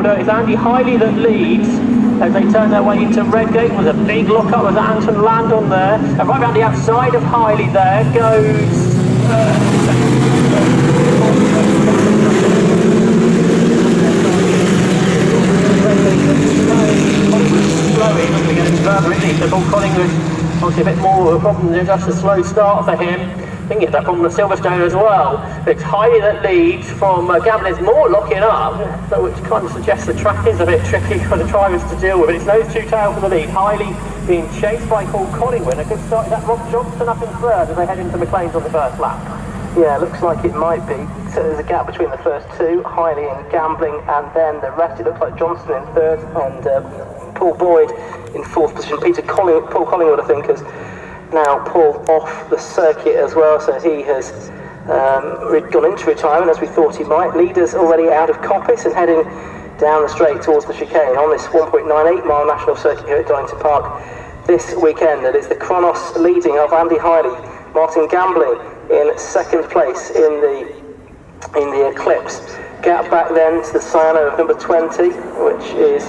order. It's Andy Hiley that leads as they turn their way into Redgate. It was a big look-up with Anton Landon there. And right around the outside of Hiley there goes... slowing, not going to get any further, is he? So Paul Collingwood, obviously a bit more of a problem than just a slow start for him. I think he had that problem at Silverstone as well. But it's Hiley that leads from Gamblin. There's more locking up, which kind of suggests the track is a bit tricky for the drivers to deal with. It's those two tails for the lead. Hiley being chased by Paul Collingwood. A good start. Is that Rob Johnston up in third as they head into McLean's on the first lap? Yeah, looks like it might be. So there's a gap between the first two, Hiley and Gambling, and then the rest. It looks like Johnston in third and Paul Boyd in fourth position. Paul Collingwood, I think, has now pulled off the circuit as well, so he has gone into retirement as we thought he might. Leaders already out of Coppice and heading down the straight towards the chicane on this 1.98 mile national circuit here at Donington Park this weekend. It is the Chronos leading of Andy Hiley, Martin Gambling in second place in the Eclipse. Gap back then to the Cyano of number 20, which is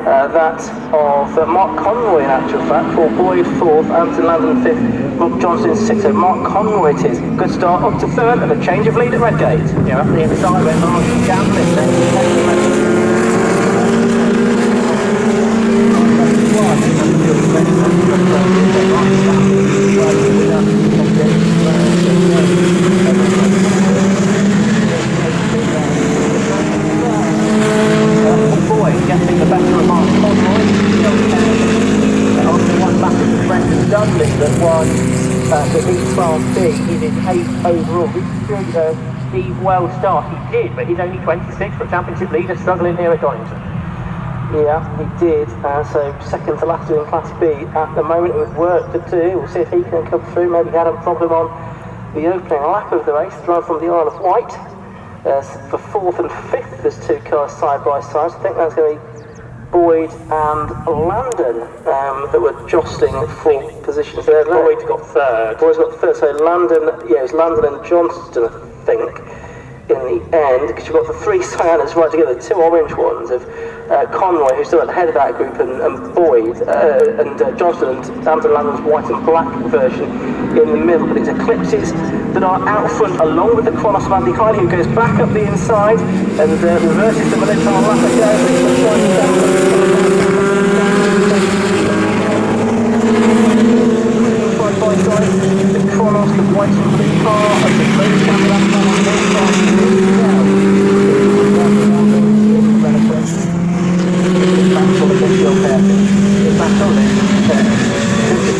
that of Mark Conroy in actual fact. Paul Boyd fourth, Anton Landon fifth, Rob Johnson sixth. So Mark Conroy it is. Good start up to third and a change of lead at Redgate. Yeah, up the inside where Martin Gambling then. Getting the better of Mark Conroy. After one back of Brendan Dudley that won the League Class B, he's in 8th overall. Steve Wells start, he did, but he's only 26 for a championship leader, struggling here at Donington. Yeah, he did, so second to last in Class B at the moment with work to do. We'll see if he can come through. Maybe he had a problem on the opening lap of the race, drive from the Isle of Wight. For fourth and fifth, there's two cars side by side. I think that's going to be Boyd and Landon that were jostling for positions there. Boyd's got third. Boyd's got third, so Landon, yeah, it was Landon and Johnston, I think, in the end, because you've got the three cyanos right together, two orange ones of Conroy, who's still at the head of that group, and Boyd, and Johnston and Anton Landon's white and black version in the middle. But it's Eclipses that are out front, along with the Chronos of Andy Hiley, who goes back up the inside and reverses the Militar lap again. The Chronos, the white and blue car, and the blue camera.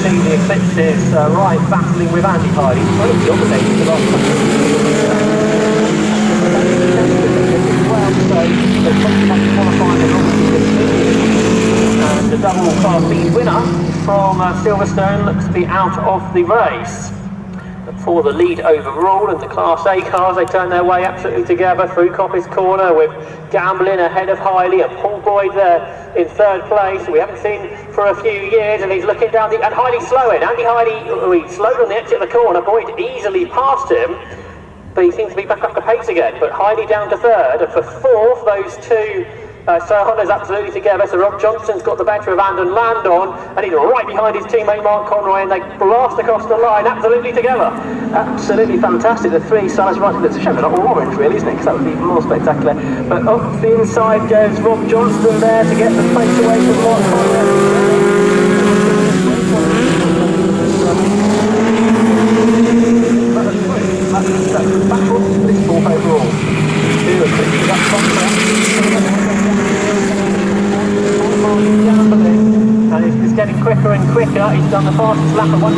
The Eclipses right battling with Andy Hiley. He's kind of dominating the last couple of years. So they've pretty much qualified and the double Class B winner from Silverstone looks to be out of the race. For the lead overall, and the Class A cars, they turn their way absolutely together through Coppice Corner with Gambling ahead of Hiley and Paul Boyd there in third place. We haven't seen for a few years, and he's looking down and Hiley slowing. Andy Hiley, he slowed on the exit of the corner. Boyd easily passed him, but he seems to be back up to pace again. But Hiley down to third, and for fourth, those two Honda's absolutely together. So Rob Johnston's got the better of Anton Landon, and he's right behind his teammate Mark Conroy, and they blast across the line absolutely together. Absolutely fantastic. The three sides right together. It's a shame they're not all orange, really, isn't it? Because that would be even more spectacular. But up the inside goes Rob Johnston there to get the place away from Mark Conroy. That's fourth overall. And it's getting quicker and quicker. He's done the fastest lap of 1:16.0,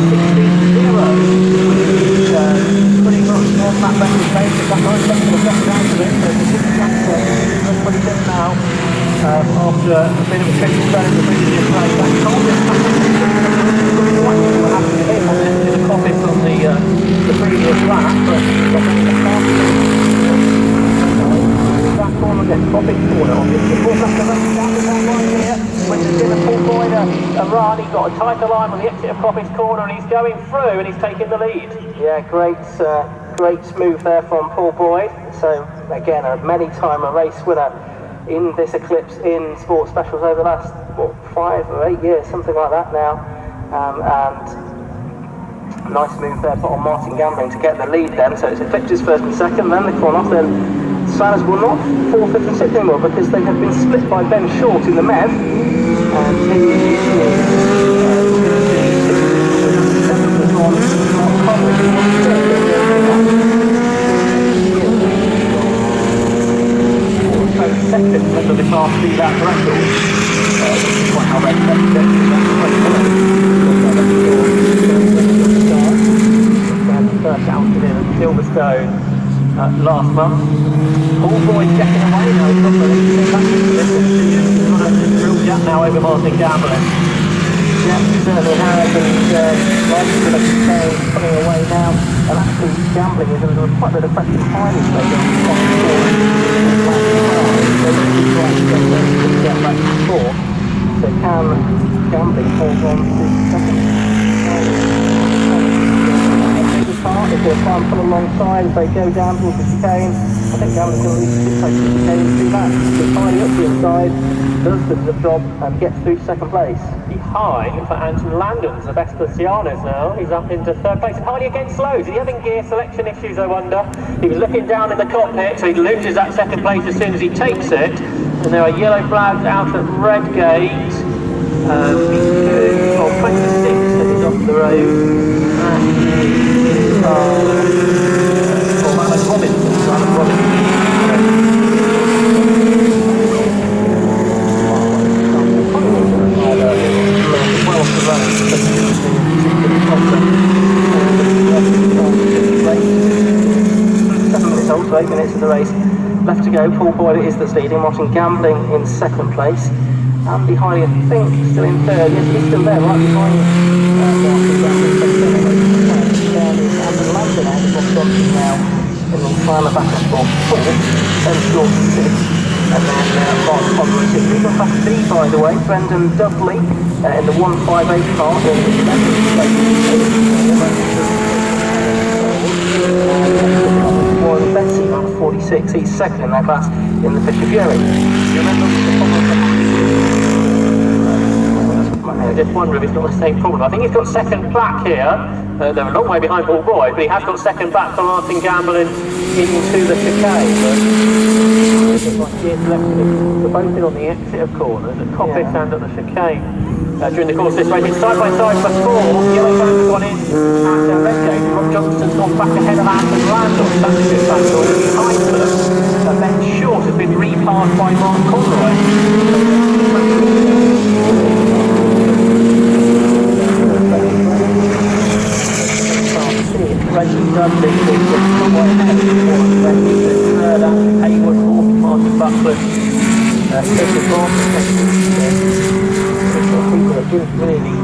which is pretty much on that record pace. It's that 9 seconds of second out of it, so it's 6 laps pretty good now. After a bit of a tricky turn in the previous race, that told us what happened to him on the Coppice on the previous lap, but got the fastest. Back corner again, Coppice Corner on the fourth lap of the race, down to that line here, which has given Paul Boyd a run. He's got a tighter line on the exit of Coppice Corner, and he's going through, and he's taking the lead. Yeah, great move there from Paul Boyd. So again, a many-time race winner in this eclipse in sports specials over the last, what, 5 or 8 years, something like that now. And nice move there on Martin Gambling to get the lead then. So it's Eclipses first and second, then the Kronos, then Silas will not 4th, 5th and 6th anymore because they have been split by Ben Short in the MEV. And he second under the Class B that threshold. Quite how they first outed in at Silverstone last month. Paul Boyd getting away now, he's got the lead. He's got a real gap now over Martin Gambling. Yeah, certainly has, and like to the Chicane pulling away now, and actually Gambling is under quite a bit of pressure behind his leg on the top four. Get back to 4th, so can Gambling hold on to second? If they'll try and pull alongside as they go down towards the chicane, I think Gambling's going to need to take the chicane and do that. Gets Hardy up the inside, does the job and gets through second place. Behind for Anton Landons, the best of Cianos now. He's up into 3rd place. Hardy again slows. Is he having gear selection issues, I wonder? He was looking down in the cockpit, so he loses that 2nd place as soon as he takes it. And there are yellow flags out at Redgate. 26 that is off the road. Alan Robinson. Well off the road. 7 minutes old, so 8 minutes of the race left to go. Paul Boyd it is that's leading. Martin Gambling in 2nd place. And behind, I think, still in 3rd. Yes, he's still there, right behind Martin Gambling. And Landon out of Donington now in the final back and forth 4th, then Short 6th, and then Mark Conroy 6th. We've got back B, by the way, Brendan Dudley in the 158 car in the 11th place. Warren Betty on 46, he's 2nd in that class in the Fisher Fury. Do you remember I just wonder if it's got the same problem. I think he's got 2nd back here. They're a long way behind Paul Boyd, but he has got 2nd back for Martin Gambling into the chicane. They're both in on the exit of corners, at Coppice and at the chicane. During the course of this race, it's side by side for 4. Yellow flag has gone in at Redgate. Rob Johnston's gone back ahead of Anton Landon. That's a good factor behind them. Ben Short has been repassed by Mark Conroy. Brendan Dudley is somewhat ahead of Warren Betty, 3rd Andrew Hayward, 4th Martin Buckland, 5th Martin people that didn't really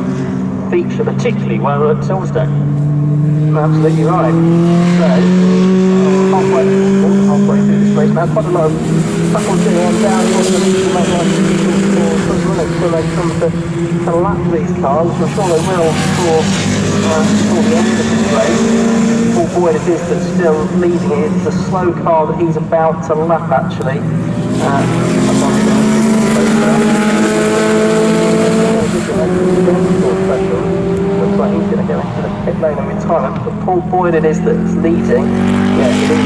feature particularly well at Silverstone. Absolutely right. So, halfway through this race now, quite a lot of backwards on down, the they come to lap these cars, which I'm sure they will for the end of this race. Paul Boyd it is that's still leading it. It's a slow car that he's about to lap actually. Looks like he's going to go into the pit lane and retirement, but Paul Boyd it is that's leading. Yeah, it is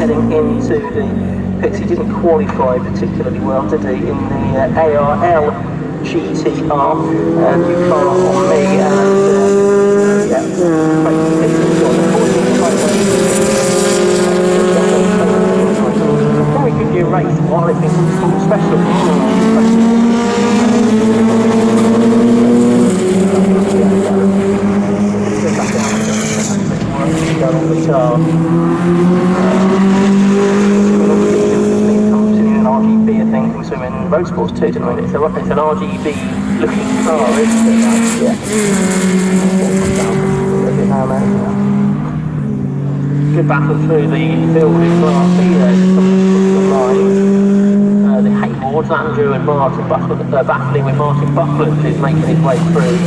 heading into the pits. He didn't qualify particularly well, did he, in the ARL GTR. New car on me, and very good year race while it's been full special. In road sports too, didn't we? It's an RGB looking car, isn't it? Yeah. Good battle through the field in Class B there, the Haywards, Andrew and Martin battling with Martin Buckland, who's making his way through.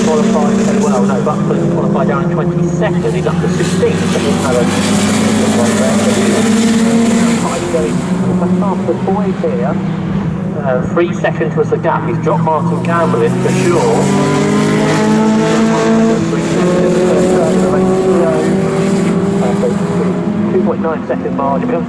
Qualified very well, no, Buckland qualified down in 22nd, he's up to 16th, but he's had a After Boyd here, 3 seconds was the gap. He's dropped Martin Gamble for sure. 3 seconds in the first turn, 2.9 second margin.